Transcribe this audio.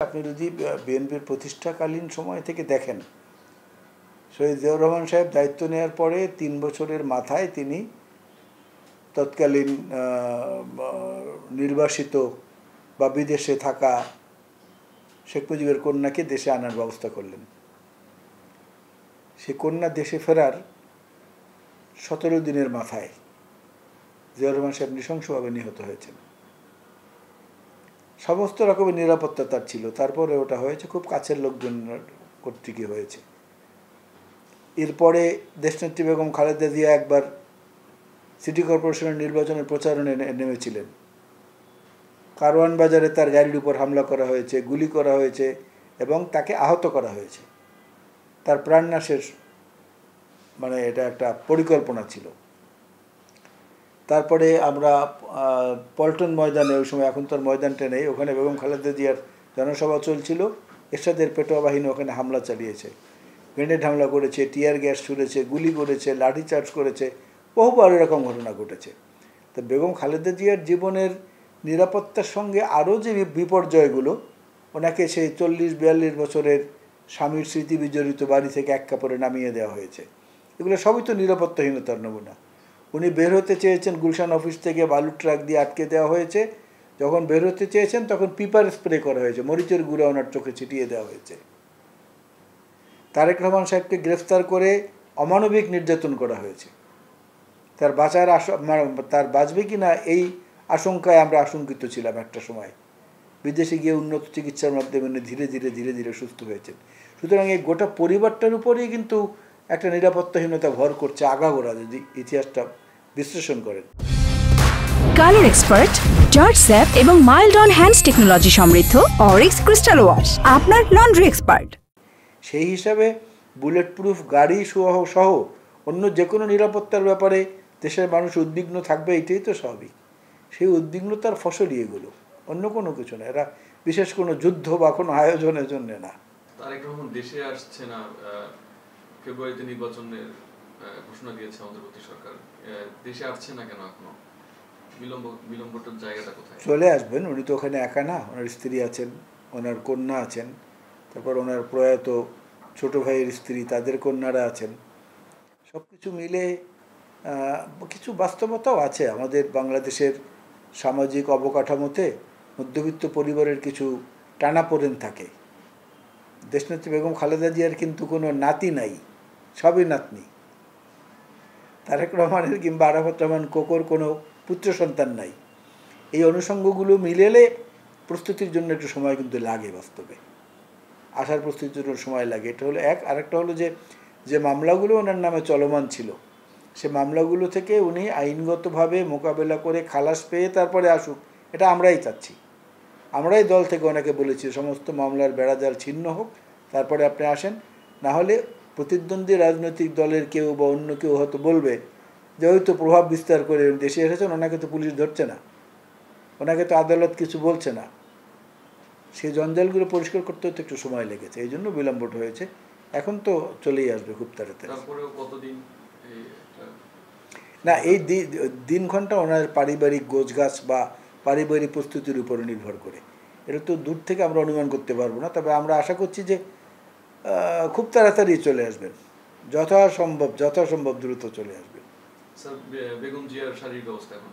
আপনি যদি বিএনপির প্রতিষ্ঠাকালীন সময় থেকে দেখেন, শহীদ জিয়াউর রহমান সাহেব দায়িত্ব নেওয়ার পরে ৩ বছরের মাথায় তিনি তৎকালীন নির্বাসিত বা বিদেশে থাকা শেখ মুজিবের কন্যাকে দেশে আনার ব্যবস্থা করলেন। সে কন্যা দেশে ফেরার ১৭ দিনের মাথায় জিয়াউর রহমান সাহেব নৃশংসভাবে নিহত হয়েছেন। সমস্ত রকমের নিরাপত্তা তার ছিল, তারপরে ওটা হয়েছে খুব কাছের লোকজন কর্তৃকই হয়েছে। এরপরে দেশনেত্রী বেগম খালেদা জিয়া একবার সিটি কর্পোরেশনের নির্বাচনের প্রচারণে নেমেছিলেন। কারওয়ান বাজারে তার গাড়ির উপর হামলা করা হয়েছে, গুলি করা হয়েছে এবং তাকে আহত করা হয়েছে। তার প্রাণনাশের এটা একটা পরিকল্পনা ছিল। তারপরে আমরা পল্টন ময়দানে, ওই সময় এখন তার ময়দানটা নেই, ওখানে বেগম খালেদা জিয়ার জনসভা চলছিল। এরশাদের পেটোয়া বাহিনী ওখানে হামলা চালিয়েছে, গ্রেনেড হামলা করেছে, টিয়ার গ্যাস ছুড়েছে, গুলি করেছে, লাঠিচার্জ করেছে, বহুবার এরকম ঘটনা ঘটেছে। তো বেগম খালেদা জিয়ার জীবনের নিরাপত্তার সঙ্গে আরও যে বিপর্যয়গুলো, ওনাকে সেই ৪০-৪২ বছরের স্বামীর স্মৃতি বিজড়িত বাড়ি থেকে এক কাপড়ে নামিয়ে দেওয়া হয়েছে। এগুলো সবই তো নিরাপত্তাহীনতার নমুনা। উনি বের হতে চেয়েছেন, গুলশান অফিস থেকে বালুর ট্রাক দিয়ে আটকে দেওয়া হয়েছে। যখন বের হতে চেয়েছেন তখন পিপার স্প্রে করা হয়েছে, মরিচের গুঁড়া ওনার চোখে ছিটিয়ে দেওয়া হয়েছে। তারেক রহমান সাহেবকে গ্রেফতার করে অমানবিক নির্যাতন করা হয়েছে। তার বাঁচবে কি না এই আশঙ্কায় আমরা আশঙ্কিত ছিলাম একটা সময়। বিদেশে গিয়ে উন্নত চিকিৎসার মাধ্যমে ধীরে ধীরে সুস্থ হয়েছেন। সুতরাং এই গোটা পরিবারটার উপরেই কিন্তু একটা নিরাপত্তাহীনতা ভর করছে আগাগোড়া, যদি ইতিহাসটা বিশ্লেষণ করেন। কালার এক্সপার্ট, জর্জ স্যাপ এবং মাইল্ড অন হ্যান্ডস টেকনোলজি সমৃদ্ধ অরিক্স ক্রিস্টাল ওয়াশ আপনার লন্ড্রি এক্সপার্ট। সেই হিসাবে বুলেট প্রুফ গাড়ি সহ অন্য যে কোনো নিরাপত্তার ব্যাপারে দেশের মানুষ উদ্বিগ্ন থাকবে, এটাই তো স্বাভাবিক। সেই উদ্বিগ্নতার ফসলই এগুলো, অন্য কোনো কিছু না। এরা বিশেষ কোনো যুদ্ধ বা কোনো আয়োজনের জন্য না। তারেক রহমান দেশে আসছে না, ফেব্রুয়ারিতে নির্বাচনের ঘোষণা দিয়েছে অন্তর্বর্তী সরকার, দেশে আসছে না কেন এখনো? বিলম্বটার জায়গাটা কোথায়? চলে আসবেন, উনি তো ওখানে একা না, ওনার স্ত্রী আছেন, ওনার কন্যা আছেন, তারপর ওনার প্রয়াত ছোট ভাইয়ের স্ত্রী, তাদের কন্যারা আছেন। সব কিছু মিলে কিছু বাস্তবতাও আছে। আমাদের বাংলাদেশের সামাজিক অবকাঠামোতে মধ্যবিত্ত পরিবারের কিছু টানাপোড়েন থাকে। দেশনেত্রী বেগম খালেদা জিয়ার কিন্তু কোনো নাতি নাই, সবই নাতনি। তারেক রহমানের কিংবা আরাফাত রহমান কোকোর কোনো পুত্র সন্তান নাই। এই অনুষঙ্গগুলো মিলেলে প্রস্তুতির জন্য একটু সময় কিন্তু লাগে, বাস্তবে আসার প্রস্তুতির জন্য সময় লাগে। এটা হলো এক। আরেকটা হলো যে মামলাগুলো ওনার নামে চলমান ছিল, সে মামলাগুলো থেকে উনি আইনগতভাবে মোকাবেলা করে খালাস পেয়ে তারপরে আসুক, এটা আমরাই চাচ্ছি। আমরাই দল থেকে ওনাকে বলেছি সমস্ত মামলার বেড়াজাল ছিন্ন হোক, তারপরে আপনি আসেন। না হলে প্রতিদ্বন্দ্বী রাজনৈতিক দলের কেউ বা অন্য কেউ হয়তো বলবে যে হয়তো প্রভাব বিস্তার করে দেশে এসেছেন, ওনাকে তো পুলিশ ধরছে না, ওনাকে তো আদালত কিছু বলছে না। সেই জঞ্জালগুলো পরিষ্কার করতে হতে একটু সময় লেগেছে, এই জন্য বিলম্বটা হয়েছে। এখন তো চলেই আসবে খুব তাড়াতাড়ি। না, এই দিনক্ষণটা ওনার পারিবারিক গোছগাছ বা পারিবারিক প্রস্তুতির উপরে নির্ভর করে। এটা তো দূর থেকে আমরা অনুমান করতে পারবো না, তবে আমরা আশা করছি যে খুব তাড়াতাড়ি চলে আসবেন, যথাসম্ভব দ্রুত চলে আসবেন। বেগম জিয়ার শারীরিক অবস্থা এখন